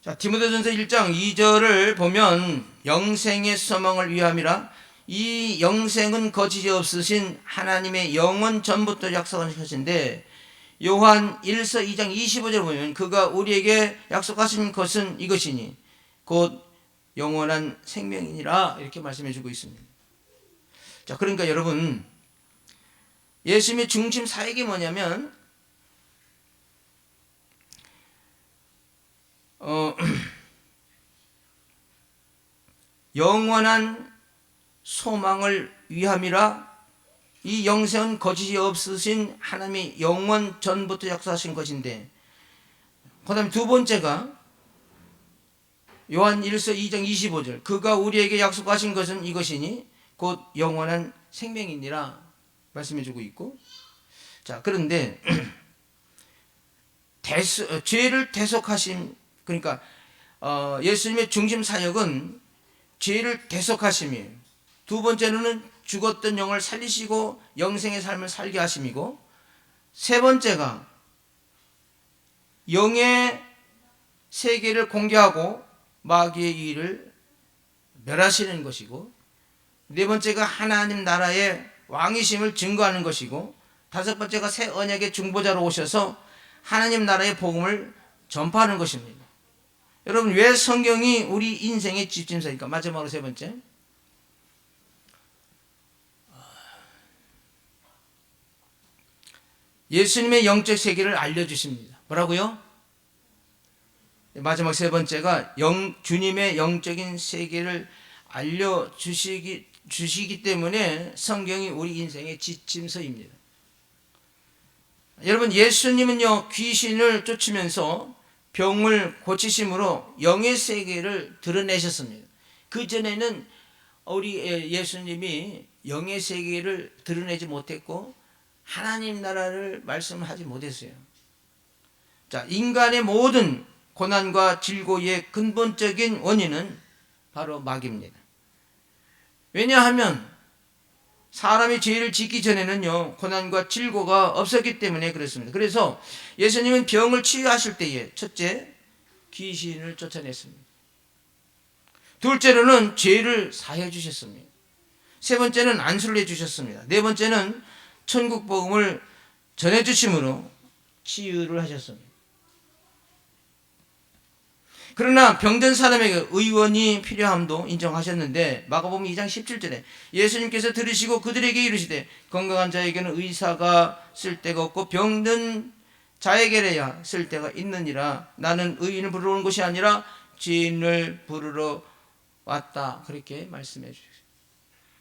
자, 디모데전서 1장 2절을 보면 영생의 소망을 위함이라. 이 영생은 거짓이 없으신 하나님의 영원 전부터 약속하신 것인데, 요한 1서 2장 25절을 보면 그가 우리에게 약속하신 것은 이것이니 곧 영원한 생명이니라 이렇게 말씀해 주고 있습니다. 자, 그러니까 여러분, 예수님의 중심 사역이 뭐냐면 영원한 소망을 위함이라. 이 영생은 거짓이 없으신 하나님의 영원 전부터 약속하신 것인데, 그 다음에 두 번째가 요한 1서 2장 25절 그가 우리에게 약속하신 것은 이것이니 곧 영원한 생명이니라 말씀해 주고 있고, 자, 그런데 죄를 대속하심, 그러니까 예수님의 중심 사역은 죄를 대속하심이에요. 두 번째는 죽었던 영을 살리시고 영생의 삶을 살게 하심이고, 세 번째가 영의 세계를 공개하고 마귀의 일을 멸하시는 것이고, 네 번째가 하나님 나라의 왕이심을 증거하는 것이고, 다섯 번째가 새 언약의 중보자로 오셔서 하나님 나라의 복음을 전파하는 것입니다. 여러분, 왜 성경이 우리 인생의 집중사입니까? 마지막으로 세 번째, 예수님의 영적 세계를 알려주십니다. 뭐라고요? 마지막 세 번째가 주님의 영적인 세계를 알려주시기 때문에 성경이 우리 인생의 지침서입니다. 여러분, 예수님은요 귀신을 쫓으면서 병을 고치심으로 영의 세계를 드러내셨습니다. 그 전에는 우리 예수님이 영의 세계를 드러내지 못했고 하나님 나라를 말씀하지 못했어요. 자, 인간의 모든 고난과 질고의 근본적인 원인은 바로 마귀입니다. 왜냐하면 사람이 죄를 짓기 전에는요 고난과 질고가 없었기 때문에 그렇습니다. 그래서 예수님은 병을 치유하실 때에 첫째, 귀신을 쫓아냈습니다. 둘째로는 죄를 사해 주셨습니다. 세 번째는 안수를 해 주셨습니다. 네 번째는 천국 복음을 전해 주심으로 치유를 하셨습니다. 그러나 병든 사람에게 의원이 필요함도 인정하셨는데 마가복음 2장 17절에 예수님께서 들으시고 그들에게 이르시되 건강한 자에게는 의사가 쓸데가 없고 병든 자에게래야 쓸데가 있느니라. 나는 의인을 부르러 온 것이 아니라 죄인을 부르러 왔다. 그렇게 말씀해 주셨어요.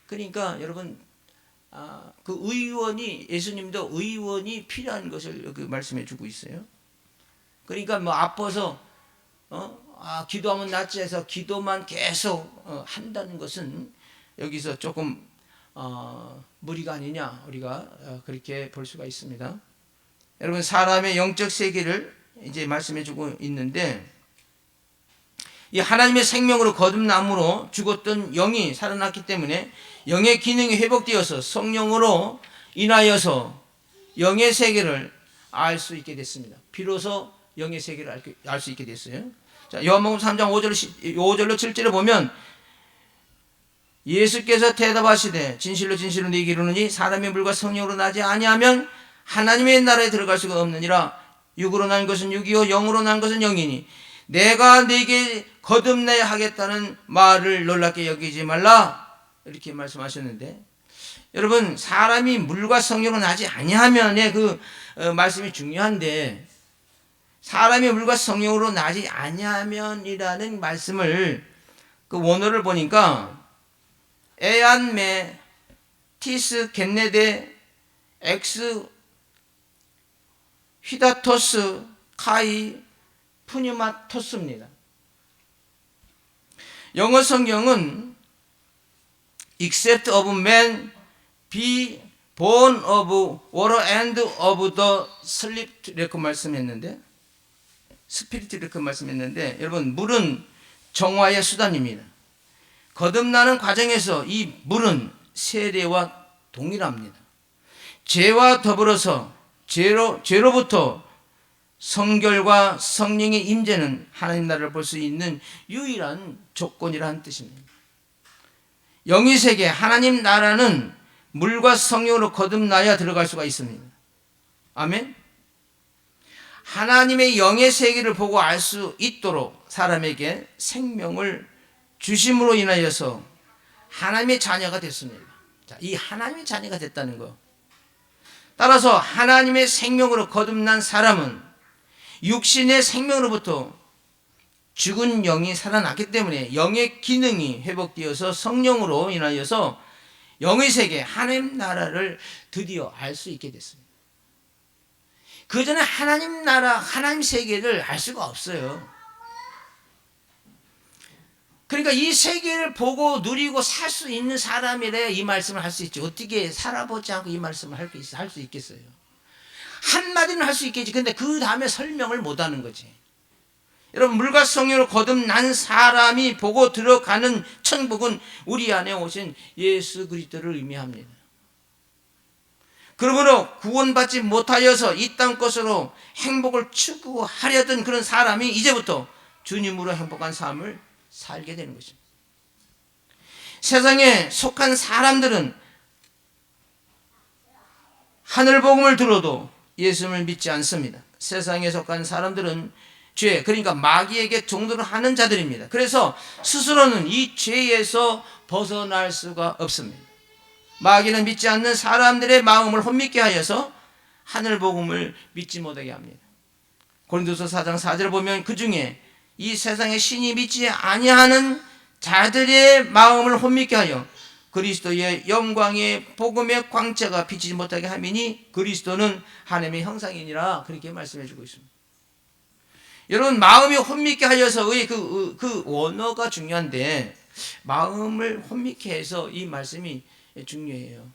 그러니까 여러분 그 의원이 예수님도 의원이 필요한 것을 여기 말씀해 주고 있어요. 그러니까 뭐 아파서 기도하면 낫지 해서 기도만 계속 한다는 것은 여기서 조금 무리가 아니냐 우리가 그렇게 볼 수가 있습니다. 여러분 사람의 영적 세계를 이제 말씀해 주고 있는데 이 하나님의 생명으로 거듭남으로 죽었던 영이 살아났기 때문에 영의 기능이 회복되어서 성령으로 인하여서 영의 세계를 알 수 있게 됐습니다. 비로소 영의 세계를 알 수 있게 됐어요. 자, 요한복음 3장 5절로 7절에 보면 예수께서 대답하시되 진실로 진실로 네게 이르노니 사람이 물과 성령으로 나지 아니하면 하나님의 나라에 들어갈 수가 없느니라. 육으로 난 것은 육이요 영으로 난 것은 영이니 내가 네게 거듭내야 하겠다는 말을 놀랍게 여기지 말라. 이렇게 말씀하셨는데 여러분 사람이 물과 성령으로 나지 아니하면의 그 말씀이 중요한데 사람이 물과 성령으로 나지 아니하면이라는 말씀을 그 원어를 보니까 에안메 티스 겐네데 엑스 휘다토스 카이 푸뉴마토스입니다. 영어 성경은 except of man be born of water and of the spirit 이렇게 말씀했는데 스피리트 이렇게 말씀했는데 여러분 물은 정화의 수단입니다. 거듭나는 과정에서 이 물은 세례와 동일합니다. 죄와 더불어서 죄로부터 성결과 성령의 임재는 하나님 나라를 볼 수 있는 유일한 조건이라는 뜻입니다. 영의 세계 하나님 나라는 물과 성령으로 거듭나야 들어갈 수가 있습니다. 아멘. 하나님의 영의 세계를 보고 알 수 있도록 사람에게 생명을 주심으로 인하여서 하나님의 자녀가 됐습니다. 자, 이 하나님의 자녀가 됐다는 거. 따라서 하나님의 생명으로 거듭난 사람은 육신의 생명으로부터 죽은 영이 살아났기 때문에 영의 기능이 회복되어서 성령으로 인하여서 영의 세계 하나님 나라를 드디어 알 수 있게 됐습니다. 그 전에 하나님 나라 하나님 세계를 알 수가 없어요. 그러니까 이 세계를 보고 누리고 살 수 있는 사람이래야 이 말씀을 할 수 있죠. 어떻게 살아보지 않고 이 말씀을 할 수 있겠어요. 한마디는 할 수 있겠지. 근데 그 다음에 설명을 못하는 거지. 여러분 물과 성령으로 거듭난 사람이 보고 들어가는 천국은 우리 안에 오신 예수 그리스도를 의미합니다. 그러므로 구원받지 못하여서 이 땅 것으로 행복을 추구하려던 그런 사람이 이제부터 주님으로 행복한 삶을 살게 되는 것입니다. 세상에 속한 사람들은 하늘 복음을 들어도 예수님을 믿지 않습니다. 세상에 속한 사람들은 죄, 그러니까 마귀에게 종노를 하는 자들입니다. 그래서 스스로는 이 죄에서 벗어날 수가 없습니다. 마귀는 믿지 않는 사람들의 마음을 혼미케 하여서 하늘 복음을 믿지 못하게 합니다. 고린도서 4장 4절을 보면 그 중에 이 세상의 신이 믿지 아니하는 자들의 마음을 혼미케 하여 그리스도의 영광의 복음의 광채가 비치지 못하게 함이니 그리스도는 하나님의 형상이니라. 그렇게 말씀해 주고 있습니다. 여러분 마음이 혼미케 하여서의 그 원어가 중요한데 마음을 혼미케 해서 이 말씀이 중요해요.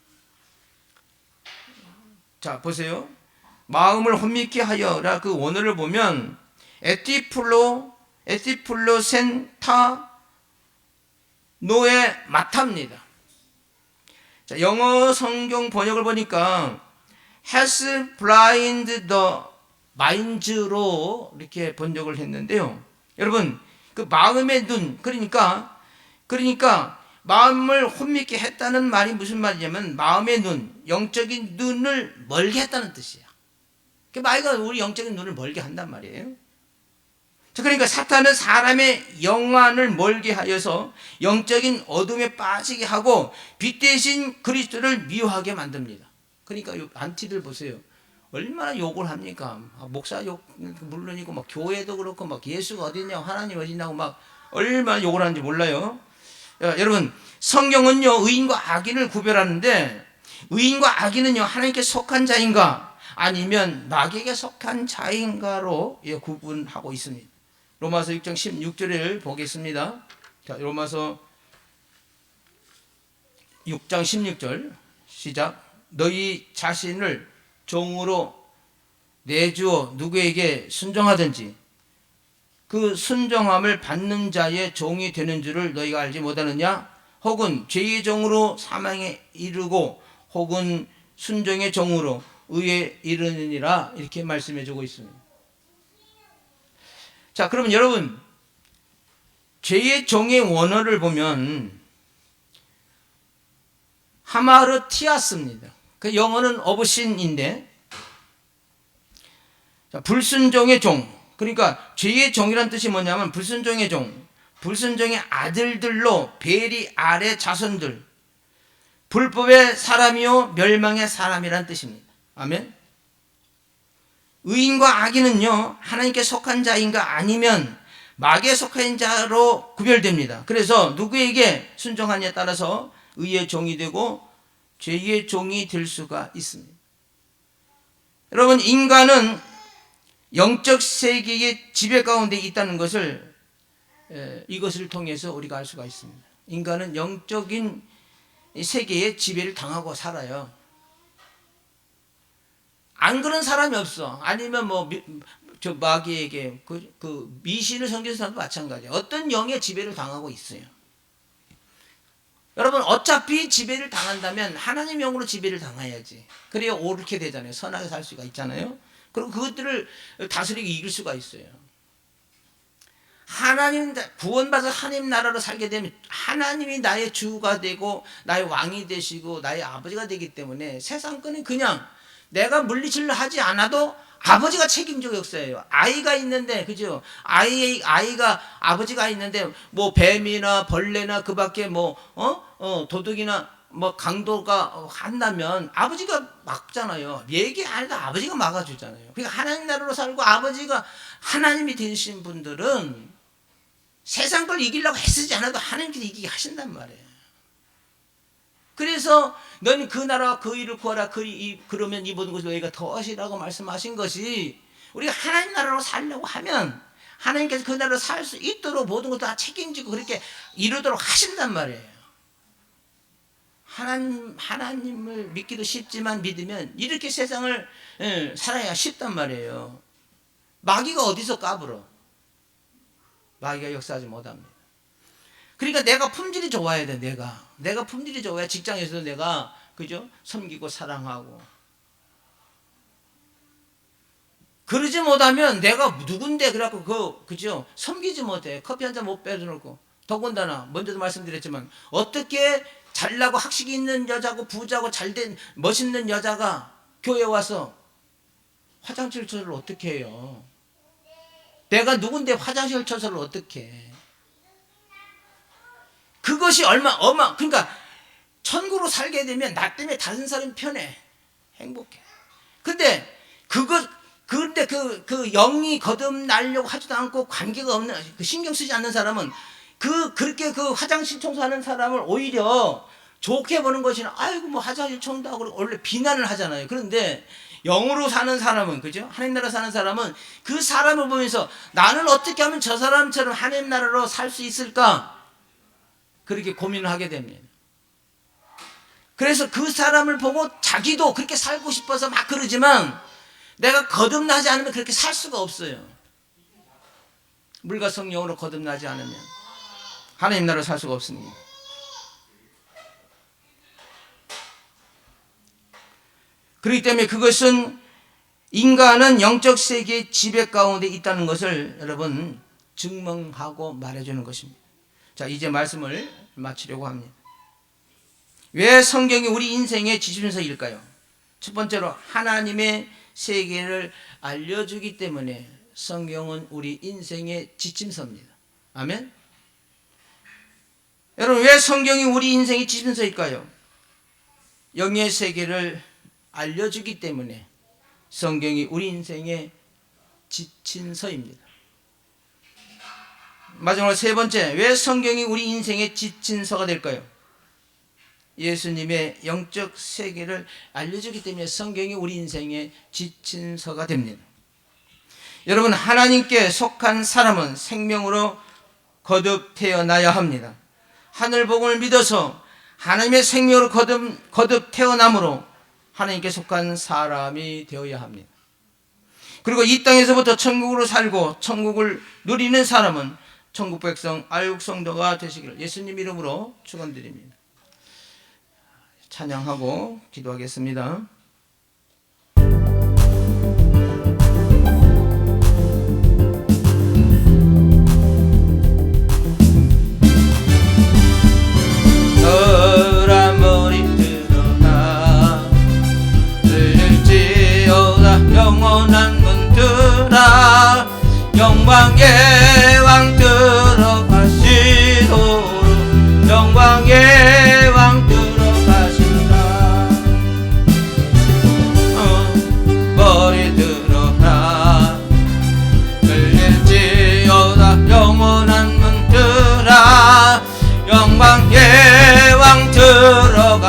자 보세요. 마음을 혼미케 하여라 그 원어를 보면 에티플로센타 노에 마타입니다. 자, 영어 성경 번역을 보니까 has blind the minds로 이렇게 번역을 했는데요. 여러분 그 마음의 눈 그러니까 마음을 혼미케 했다는 말이 무슨 말이냐면 마음의 눈, 영적인 눈을 멀게 했다는 뜻이야. 그 마귀가 우리 영적인 눈을 멀게 한단 말이에요. 그러니까 사탄은 사람의 영안을 멀게 하여서 영적인 어둠에 빠지게 하고 빛 대신 그리스도를 미워하게 만듭니다. 그러니까 안티들 보세요. 얼마나 욕을 합니까? 목사 욕 물론이고 막 교회도 그렇고 막 예수가 어딨냐고 하나님 어딨냐고 막 얼마나 욕을 하는지 몰라요. 여러분, 성경은요 의인과 악인을 구별하는데, 의인과 악인은요 하나님께 속한 자인가 아니면 마귀에게 속한 자인가로 구분하고 있습니다. 로마서 6장 16절을 보겠습니다. 자, 로마서 6장 16절 시작. 너희 자신을 종으로 내주어 누구에게 순종하든지 그 순종함을 받는 자의 종이 되는 줄을 너희가 알지 못하느냐? 혹은 죄의 종으로 사망에 이르고 혹은 순종의 종으로 의에 이르느니라, 이렇게 말씀해 주고 있습니다. 자, 그러면 여러분, 죄의 종의 원어를 보면 하마르티아스입니다. 그 영어는 어브신인데, 불순종의 종, 그러니까 죄의 종이란 뜻이 뭐냐면 불순종의 종, 불순종의 아들들로 베리 아래 자손들, 불법의 사람이요 멸망의 사람이란 뜻입니다. 아멘. 의인과 악인은요 하나님께 속한 자인가 아니면 마귀에 속한 자로 구별됩니다. 그래서 누구에게 순종하냐에 따라서 의의 종이 되고 죄의 종이 될 수가 있습니다. 여러분, 인간은 영적 세계의 지배 가운데 있다는 것을 이것을 통해서 우리가 알 수가 있습니다. 인간은 영적인 세계의 지배를 당하고 살아요. 안 그런 사람이 없어. 아니면 저 마귀에게 그 미신을 섬기는 사람도 마찬가지예요. 어떤 영의 지배를 당하고 있어요. 여러분, 어차피 지배를 당한다면 하나님 영으로 지배를 당해야지. 그래야 옳게 되잖아요. 선하게 살 수가 있잖아요. 그리고 그것들을 다스리고 이길 수가 있어요. 하나님 구원받아서 하나님 나라로 살게 되면 하나님이 나의 주가 되고 나의 왕이 되시고 나의 아버지가 되기 때문에 세상 거는 그냥 내가 물리치려 하지 않아도 아버지가 책임지고 역사해요. 아이가 있는데, 그죠? 아이가 아버지가 있는데 뭐 뱀이나 벌레나 그 밖에 도둑이나 강도가 한다면 아버지가 막잖아요. 얘기 안 해도 아버지가 막아주잖아요. 그러니까 하나님 나라로 살고 아버지가 하나님이 되신 분들은 세상 걸 이기려고 애쓰지 않아도 하나님께서 이기게 하신단 말이에요. 그래서 너는 그 나라와 그 일을 구하라. 그러면 이 모든 것을 너희가 더하시라고 말씀하신 것이, 우리가 하나님 나라로 살려고 하면 하나님께서 그 나라로 살 수 있도록 모든 것도 다 책임지고 그렇게 이루도록 하신단 말이에요. 하나님을 믿기도 쉽지만 믿으면 이렇게 세상을 살아야 쉽단 말이에요. 마귀가 어디서 까불어? 마귀가 역사하지 못합니다. 그러니까 내가 품질이 좋아야 돼. 내가 품질이 좋아야 직장에서도 내가, 그죠? 섬기고 사랑하고. 그러지 못하면 내가 누군데 그래갖고 그죠? 섬기지 못해. 커피 한 잔 못 빼놓고. 더군다나 먼저도 말씀드렸지만 어떻게 잘나고 학식이 있는 여자고 부자고 잘된 멋있는 여자가 교회 와서 화장실 청소를 어떻게 해요? 내가 누군데 화장실 청소를 어떻게 해? 그것이 그러니까 천국으로 살게 되면 나 때문에 다른 사람이 편해, 행복해. 근데 그 영이 거듭나려고 하지도 않고 관계가 없는, 신경 쓰지 않는 사람은 그렇게 그 화장실 청소하는 사람을 오히려 좋게 보는 것이나, 아이고 뭐 화장실 청소하고 원래 비난을 하잖아요. 그런데 영으로 사는 사람은, 그죠? 하나님 나라 사는 사람은 그 사람을 보면서 나는 어떻게 하면 저 사람처럼 하나님 나라로 살 수 있을까? 그렇게 고민을 하게 됩니다. 그래서 그 사람을 보고 자기도 그렇게 살고 싶어서 막 그러지만 내가 거듭나지 않으면 그렇게 살 수가 없어요. 물과 성령으로 거듭나지 않으면 하나님 나라로 살 수가 없습니다. 그렇기 때문에 그것은 인간은 영적 세계의 지배 가운데 있다는 것을 여러분 증명하고 말해주는 것입니다. 자, 이제 말씀을 마치려고 합니다. 왜 성경이 우리 인생의 지침서일까요? 첫 번째로 하나님의 세계를 알려주기 때문에 성경은 우리 인생의 지침서입니다. 아멘. 여러분, 왜 성경이 우리 인생의 지침서일까요? 영의 세계를 알려주기 때문에 성경이 우리 인생의 지침서입니다. 마지막으로 세 번째, 왜 성경이 우리 인생의 지침서가 될까요? 예수님의 영적 세계를 알려주기 때문에 성경이 우리 인생의 지침서가 됩니다. 여러분, 하나님께 속한 사람은 생명으로 거듭 태어나야 합니다. 하늘 복음을 믿어서 하나님의 생명으로 거듭 태어남으로 하나님께 속한 사람이 되어야 합니다. 그리고 이 땅에서부터 천국으로 살고 천국을 누리는 사람은 천국 백성 알국 성도가 되시기를 예수님 이름으로 축원드립니다. 찬양하고 기도하겠습니다. 너란 머리 들어가 들릴지어다 영원한 문들아 영광의 왕 들어가시도록 영광의 왕 들어가신다. 머리 들어라 들릴지어다 영원한 문들아 영광의 왕 들어가시도록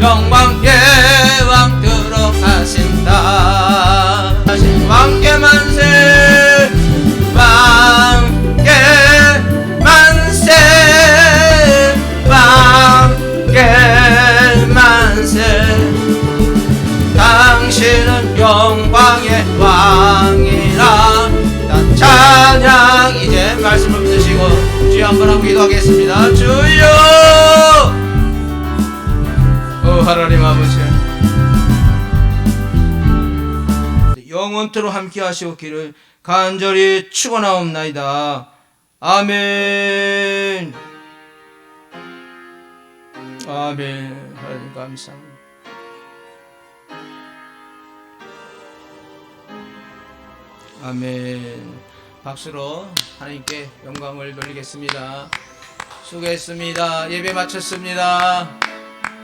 영광의 왕 들어가신다. 왕께 만세 왕께 만세 왕께 만세 당신은 영광의 왕이라. 찬양. 이제 말씀을 믿으시고 주여 한번 하고 기도하겠습니다. 주여. 오 하나님 아버지, 영원토록 함께 하시옵기를 간절히 축원하옵나이다. 아멘. 아멘. 하나님 감사합니다. 아멘. 박수로 하나님께 영광을 돌리겠습니다. 수고했습니다. 예배 마쳤습니다.